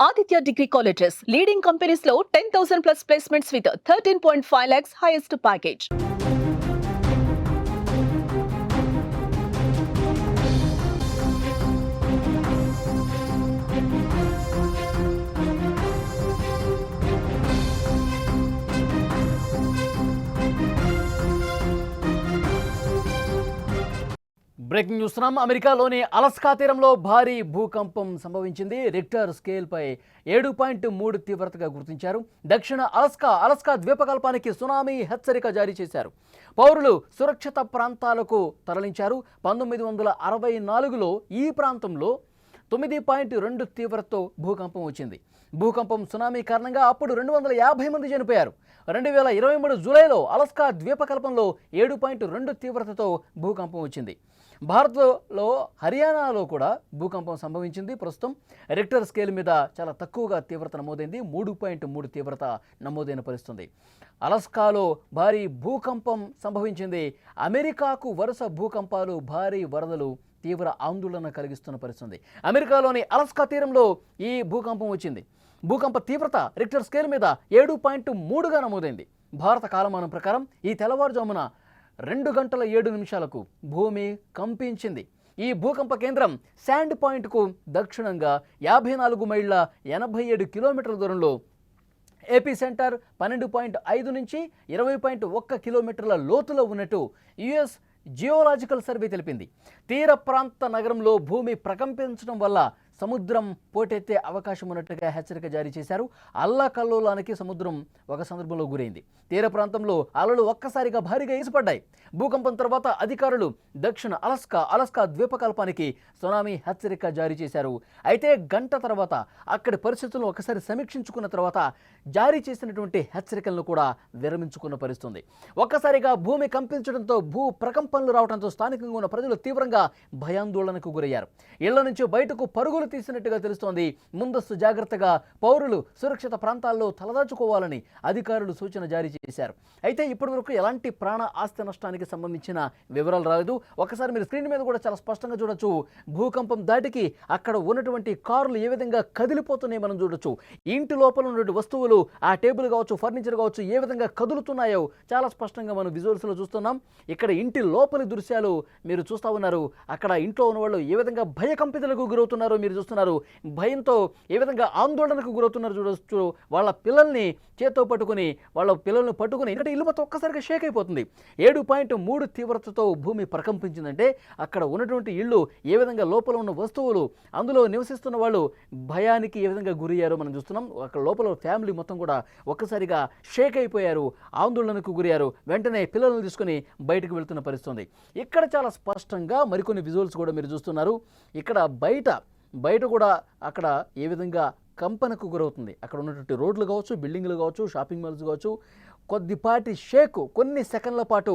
Aditya Degree Colleges, leading companies లో 10,000 plus placements with 13.5 lakhs highest package. Breaking news. అమెరికాలోని Alaska తీరంలో భారీ భూకంపం సంభవించింది. రిక్టర్ స్కేల్పై 7.3 తీవ్రతగా గుర్తించారు. దక్షిణ అలస్కా ద్వీపకల్పానికి సునామీ హెచ్చరిక జారీ చేశారు. పౌరులు సురక్షిత ప్రాంతాలకు తరలించారు. 1964లో ఈ ప్రాంతంలో 9.2 తీవ్రతతో భూకంపం వచ్చింది. భూకంపం సునామీ కారణంగా అప్పుడు 250 మంది చనిపోయారు. 2023 జూలైలో అలస్కా ద్వీపకల్పంలో 7.2 తీవ్రతతో భూకంపం వచ్చింది. భారత్లో హర్యానాలో కూడా భూకంపం సంభవించింది. ప్రస్తుతం రిక్టర్ స్కేల్ మీద చాలా తక్కువగా తీవ్రత నమోదైంది. 3.3 తీవ్రత నమోదైన పరిస్థితుంది. అలస్కాలో భారీ భూకంపం సంభవించింది. అమెరికాకు వరుస భూకంపాలు, భారీ వరదలు తీవ్ర ఆందోళన కలిగిస్తున్న పరిస్థితుంది. అమెరికాలోని అలస్కా తీరంలో ఈ భూకంపం వచ్చింది. భూకంప తీవ్రత రిక్టర్ స్కేల్ మీద 7.3గా నమోదైంది. భారత కాలమానం ప్రకారం ఈ తెల్లవారుజామున 2 గంటల 7 నిమిషాలకు భూమి కంపించింది. ఈ భూకంప కేంద్రం శాండ్ పాయింట్కు దక్షిణంగా 54 మైళ్ళ 87 కిలోమీటర్ల దూరంలో, ఏపీ సెంటర్ 12.5 నుంచి 20.1 కిలోమీటర్ల లోతులో ఉన్నట్టు యుఎస్ జియోలాజికల్ సర్వే తెలిపింది. తీర ప్రాంత నగరంలో భూమి ప్రకంపించడం వల్ల సముద్రం పోటెత్తే అవకాశం ఉన్నట్టుగా హెచ్చరిక జారీ చేశారు. అల్లకల్లోలానికి సముద్రం ఒక సందర్భంలో గురైంది. తీర ప్రాంతంలో అలలు ఒక్కసారిగా భారీగా ఎగిసిపడ్డాయి. భూకంపం తర్వాత అధికారులు దక్షిణ అలస్కా ద్వీపకల్పానికి సునామీ హెచ్చరిక జారీ చేశారు. అయితే గంట తర్వాత అక్కడి పరిస్థితులను ఒకసారి సమీక్షించుకున్న తర్వాత జారీ చేసినటువంటి హెచ్చరికలను కూడా విరమించుకున్న పరిస్థితుంది. ఒక్కసారిగా భూమి కంపించడంతో, భూ ప్రకంపనలు రావడంతో స్థానికంగా ఉన్న ప్రజలు తీవ్రంగా భయాందోళనకు గురయ్యారు. ఇళ్ల నుంచి బయటకు పరుగులు తీసినట్టుగా తెలుస్తోంది. ముందస్తు జాగ్రత్తగా పౌరులు సురక్షిత ప్రాంతాల్లో తలదాచుకోవాలని అధికారులు సూచన జారీ చేశారు. అయితే ఇప్పటివరకు ఎలాంటి ప్రాణ ఆస్తి నష్టానికి సంబంధించిన వివరాలు రాలేదు. ఒకసారి మీరు స్క్రీన్ మీద కూడా చాలా స్పష్టంగా చూడొచ్చు. భూకంపం దాటికి అక్కడ ఉన్నటువంటి కార్లు ఏ విధంగా కదిలిపోతున్నాయి మనం చూడొచ్చు. ఇంటి లోపల ఉన్నటువంటి వస్తువులు, ఆ టేబుల్ కావచ్చు, ఫర్నిచర్ కావచ్చు, ఏ విధంగా కదులుతున్నాయో చాలా స్పష్టంగా మనం విజువల్స్లో చూస్తున్నాం. ఇక్కడ ఇంటి లోపలి దృశ్యాలు మీరు చూస్తూ ఉన్నారు. అక్కడ ఇంట్లో ఉన్న వాళ్ళు ఏ విధంగా భయకంపితులకు గురవుతున్నారో మీరు చూస్తున్నారు. భయంతో ఏ విధంగా ఆందోళనకు గురవుతున్నారు చూడొచ్చు. వాళ్ళ పిల్లల్ని చేత్తో పట్టుకుని, వాళ్ళ పిల్లల్ని పట్టుకుని, ఎందుకంటే ఇల్లు మొత్తం ఒక్కసారిగా షేక్ అయిపోతుంది. 7.3 తీవ్రతతో భూమి ప్రకంపించిందంటే అక్కడ ఉన్నటువంటి ఇళ్ళు, ఏ విధంగా లోపల ఉన్న వస్తువులు, అందులో నివసిస్తున్న వాళ్ళు భయానికి ఏ విధంగా గురయ్యారో మనం చూస్తున్నాం. అక్కడ లోపల ఫ్యామిలీ మొత్తం కూడా ఒక్కసారిగా షేక్ అయిపోయారు, ఆందోళనకు గురయ్యారు. వెంటనే పిల్లలను తీసుకుని బయటకు వెళ్తున్న పరిస్థితుంది. ఇక్కడ చాలా స్పష్టంగా మరికొన్ని విజువల్స్ కూడా మీరు చూస్తున్నారు. ఇక్కడ బయట కూడా అక్కడ ఏ విధంగా కంపనకు గురవుతుంది. అక్కడ ఉన్నటువంటి రోడ్లు కావచ్చు, బిల్డింగ్లు కావచ్చు, షాపింగ్ మాల్స్ కావచ్చు, కొద్దిపాటి షేక్, కొన్ని సెకండ్ల పాటు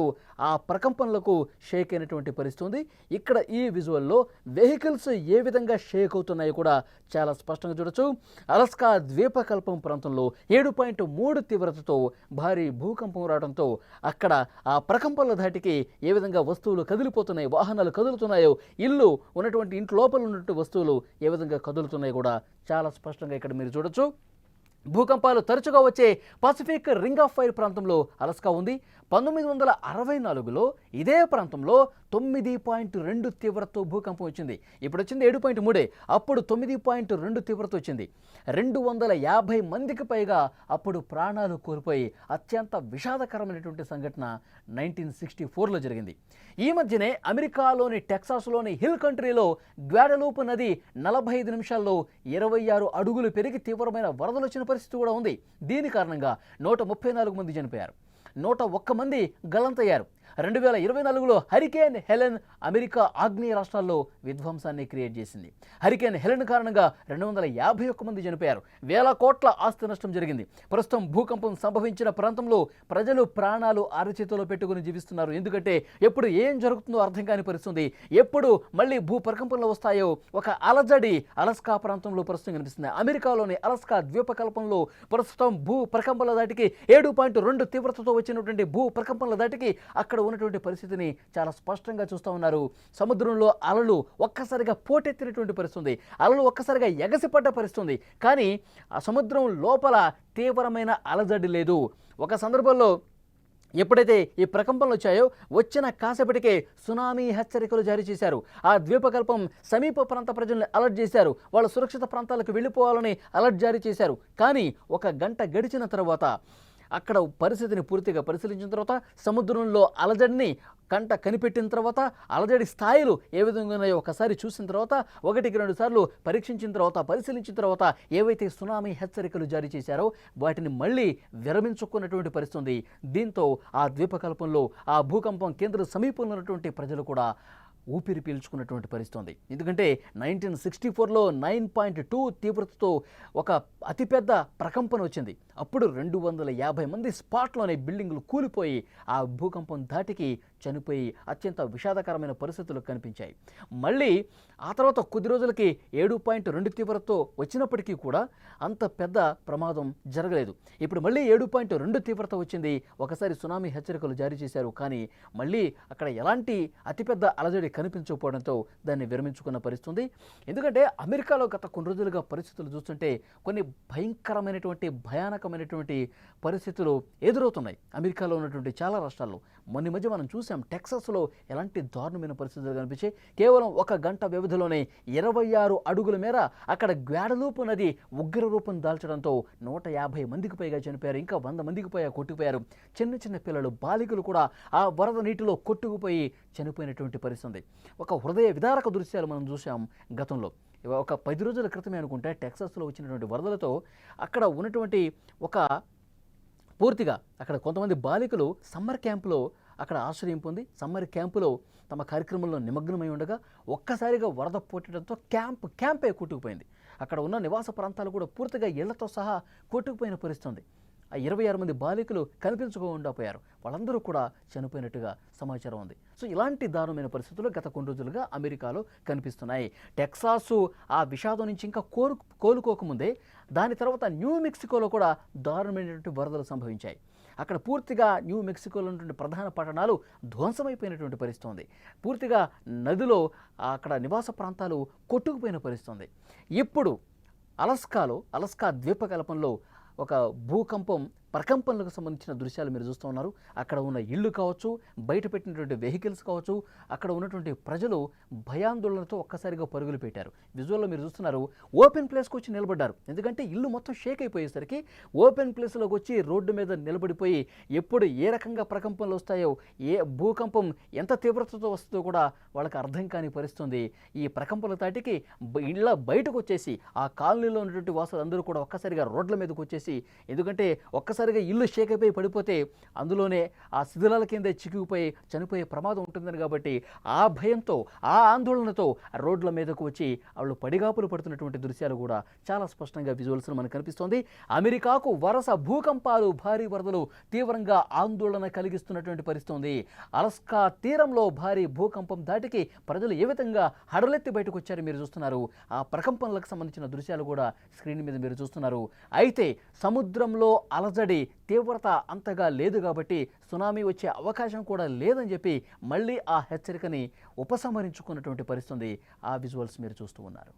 ఆ ప్రకంపనలకు షేక్ అయినటువంటి పరిస్థితి. ఇక్కడ ఈ విజువల్లో వెహికల్స్ ఏ విధంగా షేక్ అవుతున్నాయో కూడా చాలా స్పష్టంగా చూడొచ్చు. అలస్కా ద్వీపకల్పం ప్రాంతంలో 7.3 తీవ్రతతో భారీ భూకంపం రావడంతో అక్కడ ఆ ప్రకంపనల ధాటికి ఏ విధంగా వస్తువులు కదిలిపోతున్నాయి, వాహనాలు కదులుతున్నాయో, ఇల్లు ఉన్నటువంటి ఇంటి లోపల ఉన్నటువంటి వస్తువులు ఏ విధంగా కదులుతున్నాయో కూడా చాలా స్పష్టంగా ఇక్కడ మీరు చూడొచ్చు. భూకంపాలు తరచుగా వచ్చే పసిఫిక్ రింగ్ ఆఫ్ ఫైర్ ప్రాంతంలో అలస్కా ఉంది. 1964లో ఇదే ప్రాంతంలో 9.2 తీవ్రతతో భూకంపం వచ్చింది. ఇప్పుడు వచ్చింది 7.3. అప్పుడు 9.2 తీవ్రత వచ్చింది. 250 మందికి పైగా అప్పుడు ప్రాణాలు కోల్పోయి అత్యంత విషాదకరమైనటువంటి సంఘటన 1964లో జరిగింది. ఈ మధ్యనే అమెరికాలోని టెక్సాస్లోని హిల్ కంట్రీలో గ్వాడలూప్ నది 45 నిమిషాల్లో 26 అడుగులు పెరిగి తీవ్రమైన వరదలు వచ్చిన పరిస్థితి కూడా ఉంది. దీని కారణంగా 134 మంది చనిపోయారు, 101 మంది గల్లంతయ్యారు. 2024లో హరికేన్ హెలెన్ అమెరికా ఆగ్నేయ రాష్ట్రాల్లో విధ్వంసాన్ని క్రియేట్ చేసింది. హరికేన్ హెలెన్ కారణంగా 251 మంది చనిపోయారు. వేల కోట్ల ఆస్తి నష్టం జరిగింది. ప్రస్తుతం భూకంపం సంభవించిన ప్రాంతంలో ప్రజలు ప్రాణాలు అరచేతిలో పెట్టుకుని జీవిస్తున్నారు. ఎందుకంటే ఎప్పుడు ఏం జరుగుతుందో అర్థం కాని పరిస్థితుంది. ఎప్పుడు మళ్ళీ భూ ప్రకంపనలు వస్తాయో ఒక అలజడి అలస్కా ప్రాంతంలో ప్రస్తుతం కనిపిస్తుంది. అమెరికాలోని అలస్కా ద్వీపకల్పంలో ప్రస్తుతం భూ ప్రకంపనల దాటికి 7.2 తీవ్రతతో వచ్చినటువంటి భూ ప్రకంపనల దాటికి అక్కడ ఉన్నటువంటి పరిస్థితిని చాలా స్పష్టంగా చూస్తూ ఉన్నారు. సముద్రంలో అలలు ఒక్కసారిగా పోటెత్తినటువంటి పరిస్థితి, అలలు ఒక్కసారిగా ఎగసిపడ్డ పరిస్థితి. కానీ ఆ సముద్రం లోపల తీవ్రమైన అలజడి లేదు. ఒక సందర్భంలో ఎప్పుడైతే ఈ ప్రకంపనలు వచ్చాయో వచ్చిన కాసేపటికే సునామీ హెచ్చరికలు జారీ చేశారు. ఆ ద్వీపకల్పం సమీప ప్రాంత ప్రజల్ని అలర్ట్ చేశారు. వాళ్ళు సురక్షిత ప్రాంతాలకు వెళ్ళిపోవాలని అలర్ట్ జారీ చేశారు. కానీ ఒక గంట గడిచిన తర్వాత అక్కడ పరిస్థితిని పూర్తిగా పరిశీలించిన తర్వాత, సముద్రంలో అలజడిని కంట కనిపెట్టిన తర్వాత, అలజడి స్థాయిలు ఏ విధంగా ఉన్నాయో ఒకసారి చూసిన తర్వాత, 1-2 సార్లు పరీక్షించిన తర్వాత, పరిశీలించిన తర్వాత ఏవైతే సునామీ హెచ్చరికలు జారీ చేశారో వాటిని మళ్ళీ విరమించుకున్నటువంటి పరిస్థితి. దీంతో ఆ ద్వీపకల్పంలో ఆ భూకంపం కేంద్ర సమీపంలో ఉన్నటువంటి ప్రజలు కూడా ఊపిరి పీల్చుకున్నటువంటి పరిస్థితి. ఎందుకంటే 1964లో 9.2 తీవ్రతతో ఒక అతిపెద్ద ప్రకంపన వచ్చింది. అప్పుడు 250 మంది స్పాట్లోనే బిల్డింగులు కూలిపోయి ఆ భూకంపం ధాటికి చనిపోయి అత్యంత విషాదకరమైన పరిస్థితులు కనిపించాయి. మళ్ళీ ఆ తర్వాత కొద్ది రోజులకి 7.2 తీవ్రతతో వచ్చినప్పటికీ కూడా అంత పెద్ద ప్రమాదం జరగలేదు. ఇప్పుడు మళ్ళీ 7.2 తీవ్రత వచ్చింది. ఒకసారి సునామీ హెచ్చరికలు జారీ చేశారు. కానీ మళ్ళీ అక్కడ ఎలాంటి అతిపెద్ద అలజడి కనిపించకపోవడంతో దాన్ని విరమించుకున్న పరిస్థితి. ఎందుకంటే అమెరికాలో గత కొన్ని రోజులుగా పరిస్థితులు చూస్తుంటే కొన్ని భయానకమైనటువంటి పరిస్థితులు ఎదురవుతున్నాయి అమెరికాలో ఉన్నటువంటి చాలా రాష్ట్రాల్లో. మొన్న మధ్య మనం చూసాం టెక్సాస్లో ఎలాంటి దారుణమైన పరిస్థితులు కనిపించాయి. కేవలం ఒక గంట వ్యవధిలోనే 26 అడుగుల మేర అక్కడ గ్వాడలూప్ నది ఉగ్ర రూపం దాల్చడంతో 150 మందికి పైగా చనిపోయారు. ఇంకా 100 మందికి పైగా కొట్టుకుపోయారు. చిన్న చిన్న పిల్లలు, బాలికలు కూడా ఆ వరద నీటిలో కొట్టుకుపోయి చనిపోయినటువంటి పరిస్థితి. ఒక హృదయ విదారక దృశ్యాలు మనం చూసాం గతంలో. ఒక 10 రోజుల క్రితమే అనుకుంటే టెక్సాస్లో వచ్చినటువంటి వరదలతో అక్కడ ఉన్నటువంటి పూర్తిగా అక్కడ కొంతమంది బాలికలు సమ్మర్ క్యాంపులో అక్కడ ఆశ్రయం పొంది సమ్మర్ క్యాంపులో తమ కార్యక్రమంలో నిమగ్నమై ఉండగా ఒక్కసారిగా వరద పోటడంతో క్యాంపే కొట్టుకుపోయింది. అక్కడ ఉన్న నివాస ప్రాంతాలు కూడా పూర్తిగా ఇళ్లతో సహా కొట్టుకుపోయిన పరిస్థితి. ఆ 26 మంది బాలికలు కనిపించకుండా పోయారు. వాళ్ళందరూ కూడా చనిపోయినట్టుగా సమాచారం ఉంది. సో ఇలాంటి దారుణమైన పరిస్థితులు గత కొన్ని రోజులుగా అమెరికాలో కనిపిస్తున్నాయి. టెక్సాసు ఆ విషాదం నుంచి ఇంకా కోలుకోకముందే దాని తర్వాత న్యూ మెక్సికోలో కూడా దారుణమైనటువంటి వరదలు సంభవించాయి. అక్కడ పూర్తిగా న్యూ మెక్సికోలో ఉన్నటువంటి ప్రధాన పట్టణాలు ధ్వంసమైపోయినటువంటి పరిస్థితి ఉంది. పూర్తిగా నదిలో అక్కడ నివాస ప్రాంతాలు కొట్టుకుపోయిన పరిస్థితి ఉంది. ఇప్పుడు అలస్కా ద్వీపకల్పంలో ఒక భూకంపం ప్రకంపనలకు సంబంధించిన దృశ్యాలు మీరు చూస్తూ ఉన్నారు. అక్కడ ఉన్న ఇళ్ళు కావచ్చు, బయట పెట్టినటువంటి వెహికల్స్ కావచ్చు, అక్కడ ఉన్నటువంటి ప్రజలు భయాందోళనతో ఒక్కసారిగా పరుగులు పెట్టారు. విజువల్లో మీరు చూస్తున్నారు, ఓపెన్ ప్లేస్కి వచ్చి నిలబడ్డారు. ఎందుకంటే ఇల్లు మొత్తం షేక్ అయిపోయేసరికి ఓపెన్ ప్లేస్లోకి వచ్చి రోడ్డు మీద నిలబడిపోయి ఎప్పుడు ఏ రకంగా ప్రకంపనలు వస్తాయో, ఏ భూకంపం ఎంత తీవ్రతతో వస్తుందో కూడా వాళ్ళకి అర్థం కాని పరిస్థితుంది. ఈ ప్రకంపనల తాటికి ఇళ్ళ బయటకు వచ్చేసి ఆ కాలనీలో ఉన్నటువంటి వాసులందరూ కూడా ఒక్కసారిగా రోడ్ల మీదకి వచ్చేసి, ఎందుకంటే ఒక్కసారిగా ఇల్లు షేక్ అయిపోయి పడిపోతే అందులోనే ఆ శిథిలాల కింద చిక్కుకుపోయి చనిపోయే ప్రమాదం ఉంటుందని కాబట్టి ఆ భయంతో, ఆ ఆందోళనతో రోడ్ల మీదకు వచ్చి వాళ్ళు పడిగాపులు పడుతున్నటువంటి దృశ్యాలు కూడా చాలా స్పష్టంగా విజువల్స్లో మనకు కనిపిస్తోంది. అమెరికాకు వరుస భూకంపాలు, భారీ వరదలు తీవ్రంగా ఆందోళన కలిగిస్తున్నటువంటి పరిస్థితి ఉంది. అలస్కా తీరంలో భారీ భూకంపం దాటికి ప్రజలు ఏ విధంగా హడలెత్తి బయటకు వచ్చారు మీరు చూస్తున్నారు. ఆ ప్రకంపనలకు సంబంధించిన దృశ్యాలు కూడా స్క్రీన్ మీద మీరు చూస్తున్నారు. అయితే సముద్రంలో అలజడి తీవ్రత అంతగా లేదు కాబట్టి సునామీ వచ్చే అవకాశం కూడా లేదని చెప్పి మళ్ళీ ఆ హెచ్చరికని ఉపసంహరించుకున్నటువంటి పరిస్థితి ఆ విజువల్స్ మీరు చూస్తూ ఉన్నారు.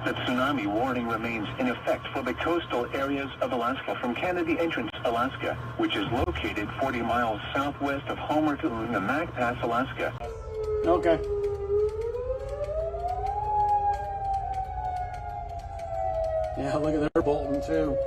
The tsunami warning remains in effect for the coastal areas of Alaska from Kennedy Entrance, Alaska, which is located 40 miles southwest of Homer to Nemack Pass, Alaska. Okay. Yeah, look at their Bolton too.